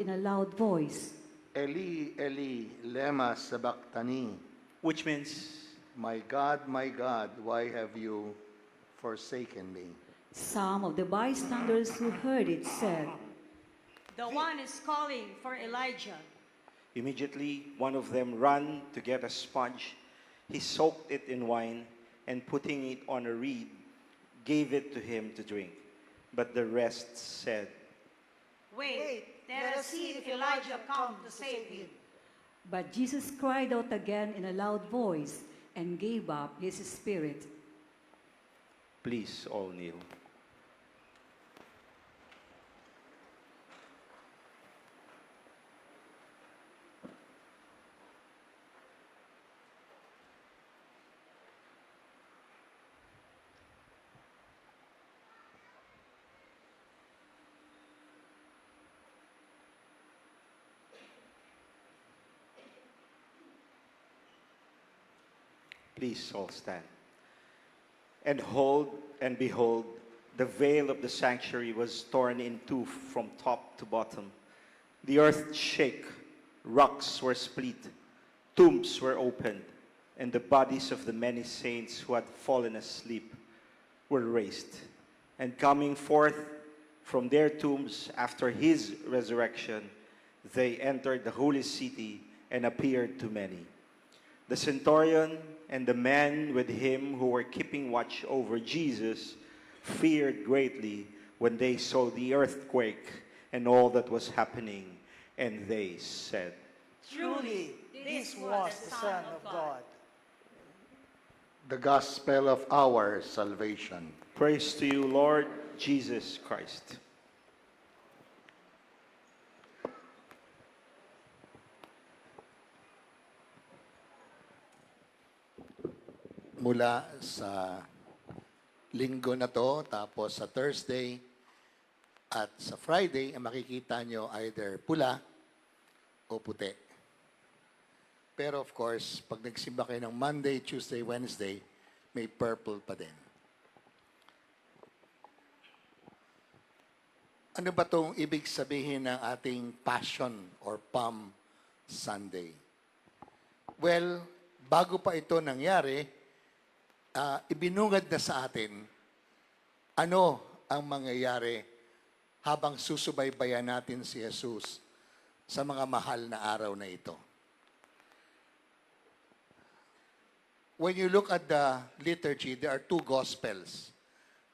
in a loud voice, Eli, Eli, lema sabachthani. which means, My God, why have you forsaken me? some of the bystanders who heard it said, The one is calling for Elijah. immediately one of them ran to get a sponge. He soaked it in wine and putting it on a reed, gave it to him to drink. But the rest said, Wait, let us see if Elijah come to save him. But Jesus cried out again in a loud voice and gave up his spirit. please all kneel. Please all stand. And behold, the veil of the sanctuary was torn in two from top to bottom. The earth shook, rocks were split, tombs were opened, and the bodies of the many saints who had fallen asleep were raised. And coming forth from their tombs after his resurrection, they entered the holy city and appeared to many. The centurion and the men with him who were keeping watch over Jesus feared greatly when they saw the earthquake and all that was happening, and they said, Truly, this was the Son of God. The gospel of our salvation. Praise to you, Lord Jesus Christ. Mula sa linggo na to, tapos sa Thursday at sa Friday, ang makikita nyo either pula o puti. Pero of course, pag nagsimba kayo ng Monday, Tuesday, Wednesday, may purple pa din. Ano ba itong ibig sabihin ng ating Passion or Palm Sunday? Well, bago pa ito nangyari, ibinungad na sa atin ano ang mangyayari habang susubaybayan natin si Jesus sa mga mahal na araw na ito. When you look at the liturgy, there are two gospels.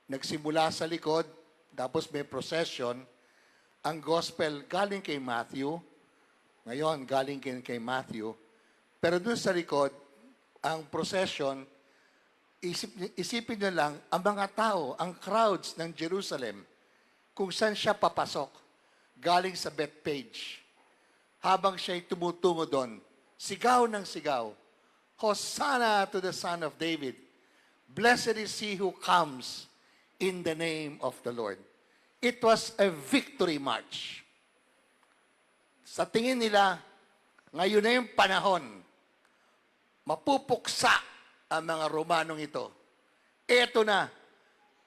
Nagsimula sa likod, tapos may procession. Ang gospel galing kay Matthew, ngayon galing kay Matthew, pero dun sa likod, ang procession, isipin nyo lang, ang mga tao, ang crowds ng Jerusalem, kung saan siya papasok, galing sa Bethpage, habang siya'y tumutungo doon, sigaw ng sigaw, Hosanna to the Son of David. Blessed is he who comes in the name of the Lord. It was a victory march. Sa tingin nila, ngayon na yung panahon, mapupuksa ang mga Romanong ito. Ito na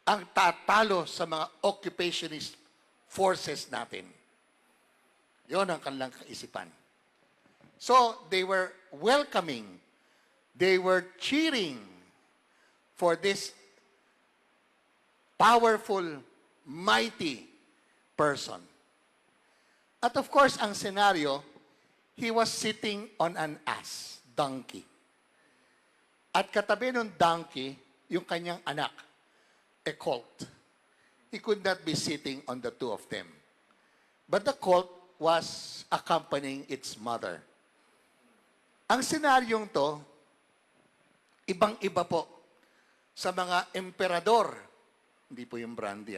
ang tatalo sa mga occupationist forces natin. Yon ang kanilang kaisipan. So, they were welcoming, they were cheering for this powerful, mighty person. At of course, ang senaryo, he was sitting on an ass, donkey. At katabi ng donkey, yung kanyang anak, a colt. He could not be sitting on the two of them. But the colt was accompanying its mother. Ang senaryong to, ibang-iba po sa mga emperador. Hindi po yung brandy,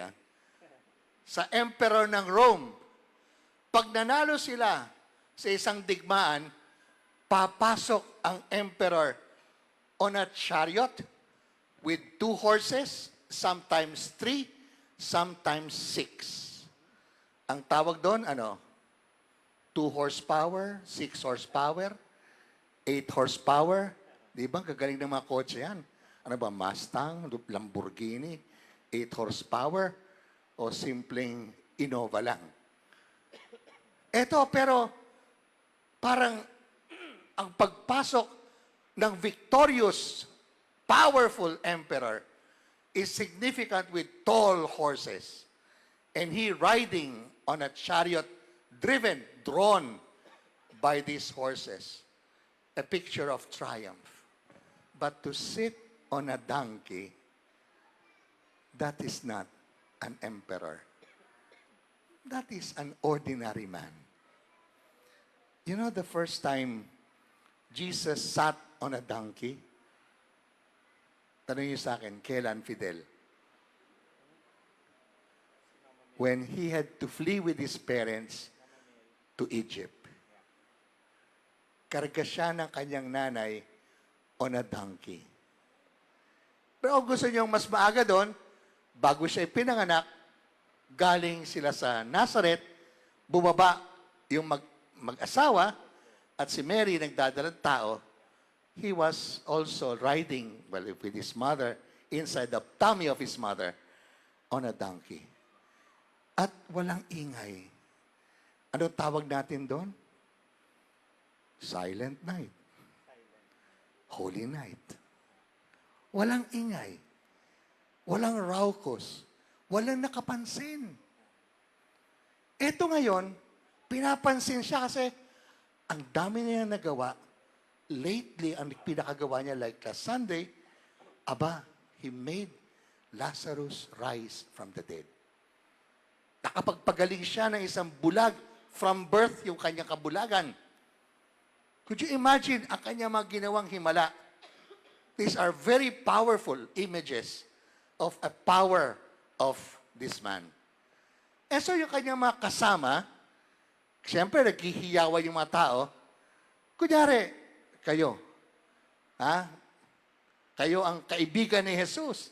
sa emperor ng Rome. Pag nanalo sila sa isang digmaan, papasok ang emperor on a chariot with 2 horses, sometimes 3, sometimes 6. Ang tawag doon, 2 horsepower, 6 horsepower, 8 horsepower. Di ba? Kagaling ng mga kotse yan. Ano ba? Mustang, Lamborghini, 8 horsepower, o simpleng Innova lang. Eto, pero parang ang pagpasok ng victorious, powerful emperor is significant with tall horses. And he riding on a chariot drawn by these horses. A picture of triumph. But to sit on a donkey, that is not an emperor. That is an ordinary man. You know, the first time Jesus sat on a donkey, tanong niyo sa akin, kailan, Fidel? When he had to flee with his parents to Egypt. Karga siya ng kanyang nanay on a donkey. Pero kung gusto niyong mas maaga doon, bago siya ipinanganak, galing sila sa Nazareth, bumaba yung mag-asawa, at si Mary nagdadalang tao, he was also riding, well, with his mother, inside the tummy of his mother, on a donkey. At walang ingay. Ano tawag natin doon? Silent night. Holy night. Walang ingay. Walang raucous. Walang nakapansin. Ito ngayon, pinapansin siya kasi ang dami niya nagawa. Lately, ang pinakagawa niya like last Sunday, he made Lazarus rise from the dead. Nakapagpagaling siya ng isang bulag from birth, yung kanyang kabulagan. Could you imagine ang kanyang mga ginawang himala? These are very powerful images of a power of this man. Eh so yung kanyang mga kasama, siyempre naghihiyawa yung mga tao. Kunyari, kayo, kayo ang kaibigan ni Jesus.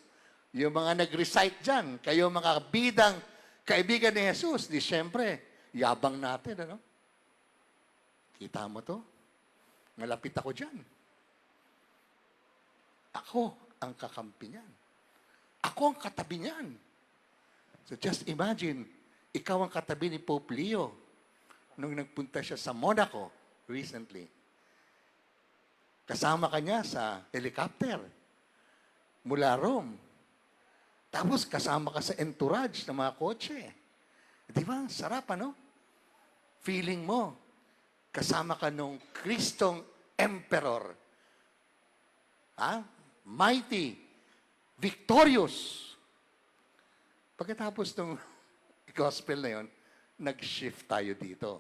Yung mga nag-recite dyan, kayo mga bidang kaibigan ni Jesus, di siyempre, yabang natin, ano? Kita mo to? Malapit ako dyan. Ako ang kakampi niyan. Ako ang katabi niyan. So just imagine, ikaw ang katabi ni Pope Leo nung nagpunta siya sa Monaco recently. Kasama ka niya sa helicopter mula Rome. Tapos kasama ka sa entourage ng mga kotse. Di ba? Sarap, ano? Feeling mo, kasama ka nung Kristong Emperor. Mighty, victorious. Pagkatapos ng gospel na yon, nag-shift tayo dito.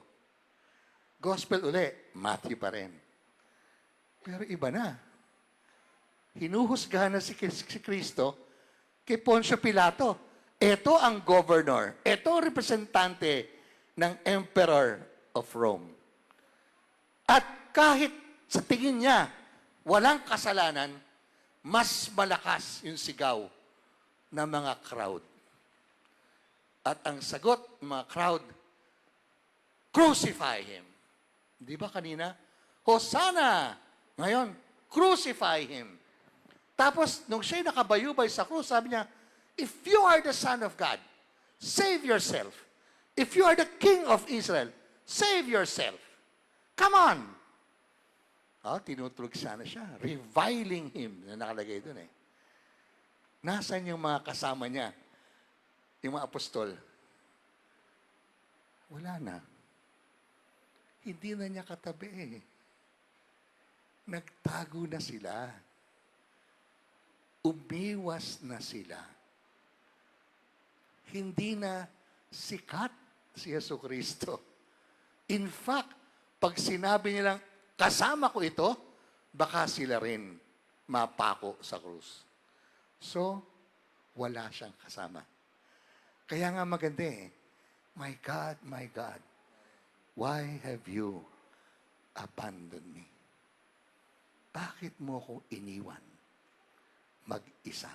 Gospel uli, Matthew pa rin. Pero iba na. Hinuhusgahan na si Kristo kay Poncio Pilato. Ito ang governor. Ito ang representante ng Emperor of Rome. At kahit sa tingin niya, walang kasalanan, mas malakas yung sigaw ng mga crowd. At ang sagot ng mga crowd, crucify him. Di ba kanina? Hosanna! Ngayon, crucify him. Tapos, nung siya'y nakabayubay sa krus, sabi niya, if you are the Son of God, save yourself. If you are the King of Israel, save yourself. Come on! Tinutulog sana siya. Reviling him, na nakalagay doon eh. Nasaan yung mga kasama niya? Yung mga apostol? Wala na. Hindi na niya katabi eh. Nagtago na sila. Umiwas na sila. Hindi na sikat si Jesucristo. In fact, pag sinabi nilang, kasama ko ito, baka sila rin mapako sa krus. So, wala siyang kasama. Kaya nga maganda eh, my God, why have you abandoned me? Bakit mo ko iniwan? Mag-isa.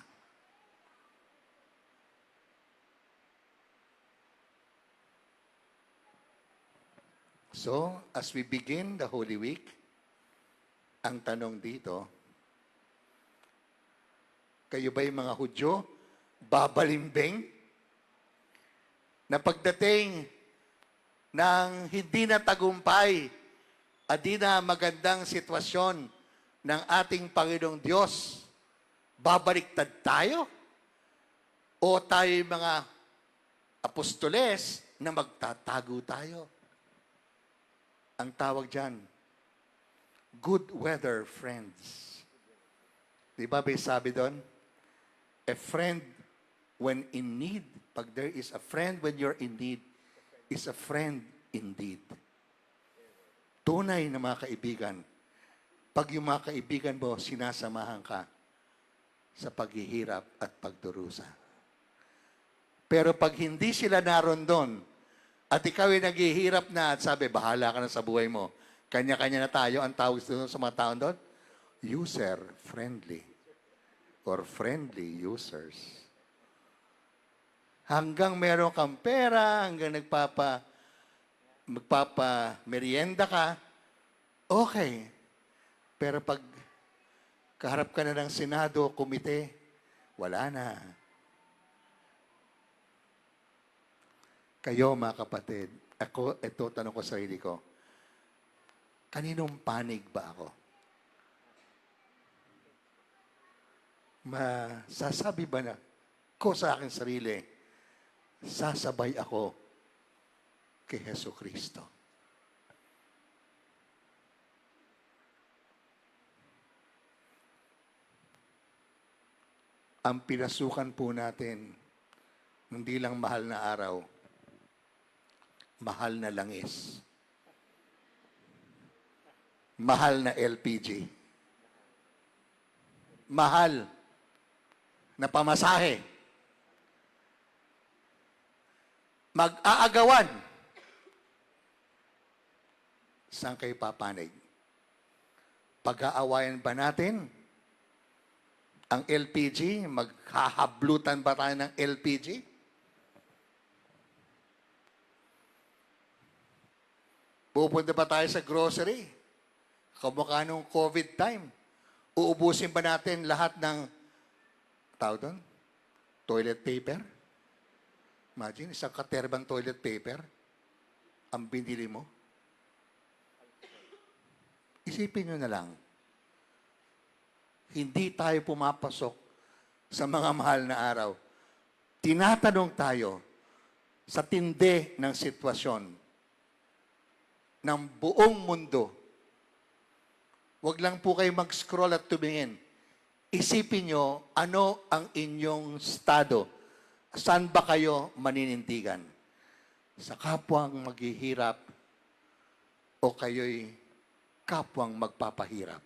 So, as we begin the Holy Week, ang tanong dito, kayo ba yung mga Hudyo, babalimbing, na pagdating ng hindi na tagumpay at di na magandang sitwasyon ng ating Panginoong Diyos, babaliktad tayo? O tayo mga apostoles na magtatago tayo? Ang tawag dyan, good weather friends. Di ba may sabi doon? A friend when in need. Pag there is a friend when you're in need, is a friend indeed. Tunay na mga kaibigan. Pag yung mga kaibigan mo, sinasamahan ka sa paghihirap at pagdurusa. Pero pag hindi sila naroon doon, at ikaw ay naghihirap na at sabi, bahala ka na sa buhay mo, kanya-kanya na tayo, ang tawag sa mga taon doon, user-friendly or friendly users. Hanggang meron kang pera, hanggang magpapa-merienda ka, okay. Pero pag kaharap ka na ng Senado, komite, wala na. Kayo, mga kapatid, ito, tanong ko sa sarili ko, kaninong panig ba ako? Masasabi ba na ko sa aking sarili, sasabay ako kay Heso Kristo? Ang pinasukan po natin, hindi lang mahal na araw, mahal na langis, mahal na LPG, mahal na pamasahe, mag-aagawan. Saan kayo papanig? Pag-aawayan ba natin ang LPG? Maghahablutan ba tayo ng LPG? Pupunta ba tayo sa grocery? Kamukha nung COVID time. Uubusin ba natin lahat ng, tawag doon? Toilet paper? Imagine, isang katerbang toilet paper, ang binili mo. Isipin nyo na lang, hindi tayo pumapasok sa mga mahal na araw. Tinatanong tayo sa tindi ng sitwasyon ng buong mundo. Huwag lang po kayo mag-scroll at tumingin. Isipin nyo, ano ang inyong estado? Saan ba kayo maninindigan? Sa kapwang maghihirap o kayo'y kapwang magpapahirap?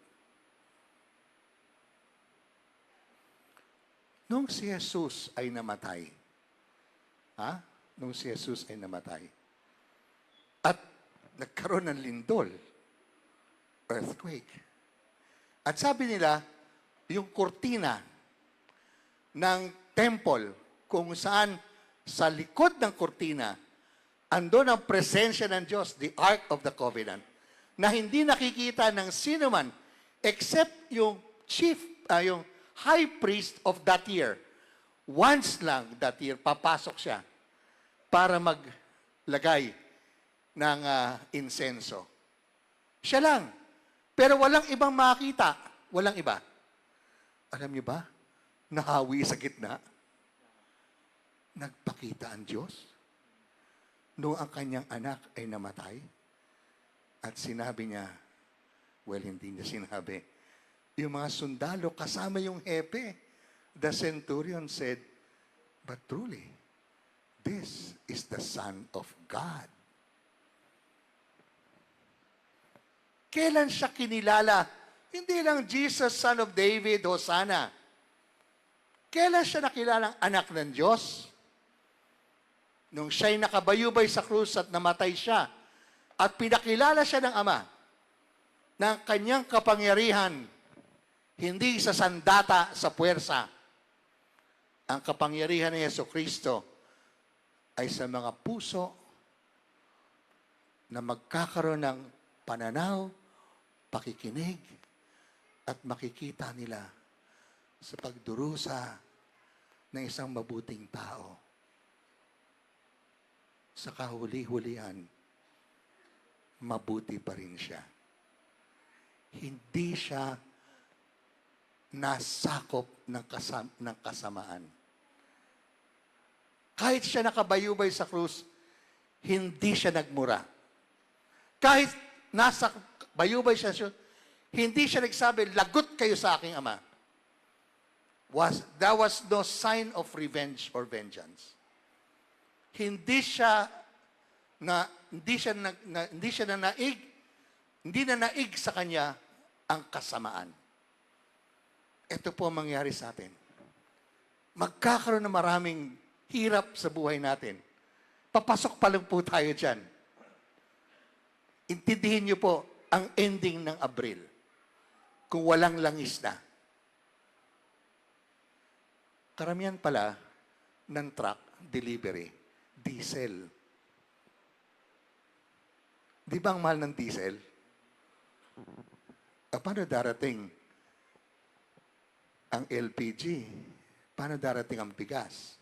Nung si Jesus ay namatay, Nung si Jesus ay namatay, at nagkaroon ng lindol, earthquake. At sabi nila, yung kurtina ng temple, kung saan sa likod ng kurtina, andun ang presensya ng Diyos, the Ark of the Covenant, na hindi nakikita ng sino man except yung yung high priest of that year. Once lang that year, papasok siya para maglagay ng insenso. Siya lang. Pero walang ibang makita. Walang iba. Alam niyo ba? Nahawi sa gitna. Nagpakita ang Diyos noong ang kanyang anak ay namatay. At sinabi niya, well, hindi niya sinabi, yung mga sundalo kasama yung hepe, the centurion said, but truly, this is the Son of God. Kailan siya kinilala? Hindi lang Jesus, Son of David, Hosanna. Kailan siya nakilalang anak ng Diyos? Nung siya'y nakabayubay sa krus at namatay siya, at pinakilala siya ng Ama, ng kanyang kapangyarihan, hindi sa sandata, sa puwersa. Ang kapangyarihan ni Jesucristo ay sa mga puso na magkakaroon ng pananaw, pakikinig, at makikita nila sa pagdurusa ng isang mabuting tao. Sa kahuli-hulihan, mabuti pa rin siya. Hindi siya nasakop ng kasamaan. Kahit siya nakabayubay sa krus, hindi siya nagmura. Kahit nasa bayubay siya, hindi siya nagsabi, lagot kayo sa aking ama. There was no sign of revenge or vengeance. Hindi na naig sa kanya ang kasamaan. Ito po ang mangyari sa atin. Magkakaroon ng maraming hirap sa buhay natin. Papasok pa lang po tayo dyan. Intindihin niyo po ang ending ng Abril. Kung walang langis na. Karamihan pala ng truck delivery, diesel. Di ba ang mahal ng diesel? Paano darating ang LPG? Paano darating ang bigas?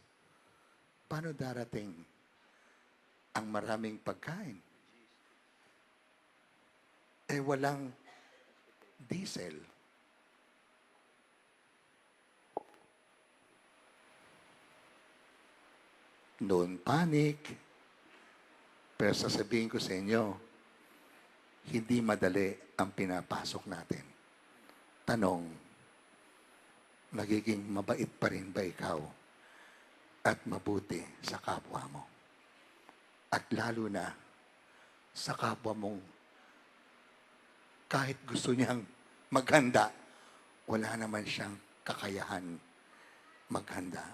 Paano darating ang maraming pagkain? Walang diesel. Noon panic. Pero sasabihin ko sa inyo, hindi madali ang pinapasok natin. Tanong, nagiging mabait pa rin ba ikaw at mabuti sa kapwa mo? At lalo na sa kapwa mong kahit gusto niyang maghanda, wala naman siyang kakayahan maghanda.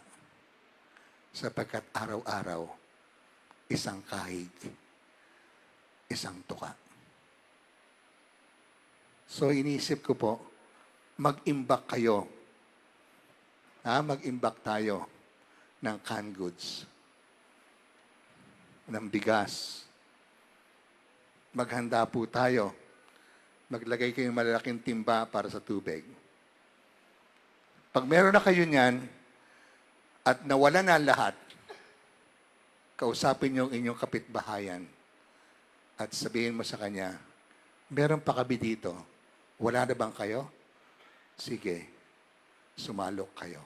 Sapagkat araw-araw, isang kahig, isang tuka. So inisip ko po, mag-imbak kayo. Mag-imbak tayo ng canned goods, ng bigas. Maghanda po tayo. Maglagay kayong malalaking timba para sa tubig. Pag meron na kayo niyan, at nawala na lahat, kausapin niyo ang inyong kapitbahayan at sabihin mo sa kanya, meron pa kami dito. Wala na bang kayo? Sige, sumalok kayo.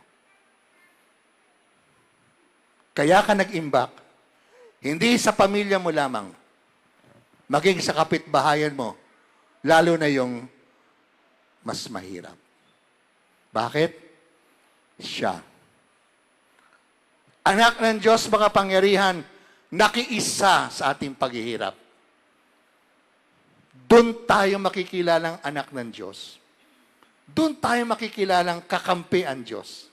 Kaya ka nag-imbak, hindi sa pamilya mo lamang, maging sa kapitbahayan mo, lalo na yung mas mahirap. Bakit? Siya. Anak ng Diyos, mga pangyarihan, nakiisa sa ating paghihirap. Doon tayo makikilalang anak ng Diyos. Doon tayo makikilalang kakampi ang Diyos.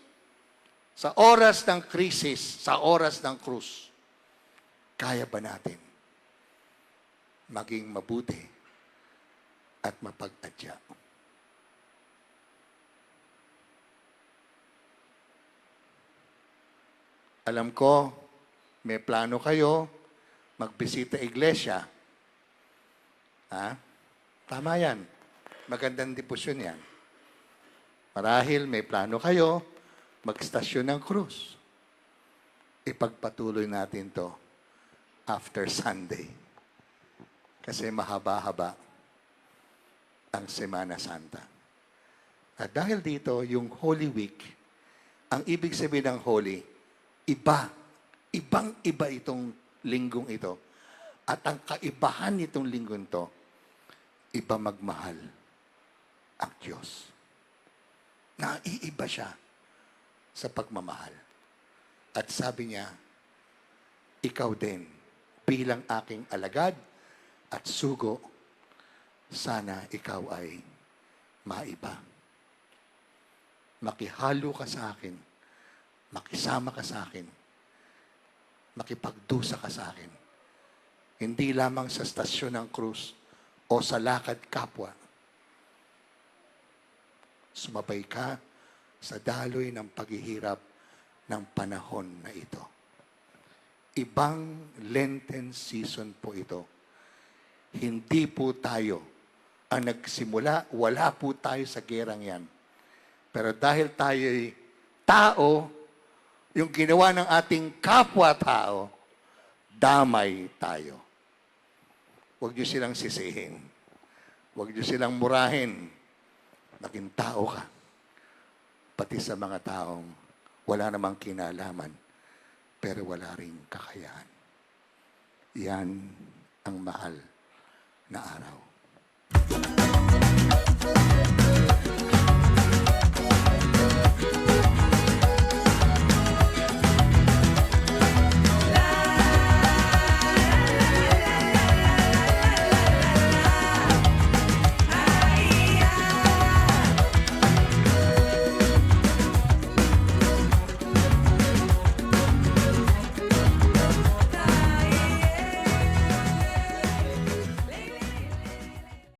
Sa oras ng krisis, sa oras ng krus, kaya ba natin maging mabuti at mapag-adya? Alam ko, may plano kayo, magbisita iglesia. Tama yan. Magandang dipusyon yan. Marahil may plano kayo, magstasyon ng krus. Ipagpatuloy natin to after Sunday. Kasi mahaba-haba ang Semana Santa. At dahil dito, yung Holy Week, ang ibig sabihin ng Holy, ibang-iba itong linggong ito. At ang kaibahan nitong linggong to, iba magmahal ang Diyos. Naiiba siya sa pagmamahal. At sabi niya, ikaw din, bilang aking alagad at sugo, sana ikaw ay maiba. Makihalo ka sa akin, makisama ka sa akin, makipagdusa ka sa akin. Hindi lamang sa stasyon ng krus o sa lakad kapwa. Sumabay ka sa daloy ng paghihirap ng panahon na ito. Ibang Lenten season po ito. Hindi po tayo ang nagsimula, wala po tayo sa gerang yan. Pero dahil tayo'y tao, yung ginawa ng ating kapwa-tao, damay tayo. Huwag niyo silang sisihin. Huwag niyo silang murahin. Naging tao ka. Pati sa mga taong wala namang kinalaman, pero wala ring kakayahan. Yan ang mahal na araw.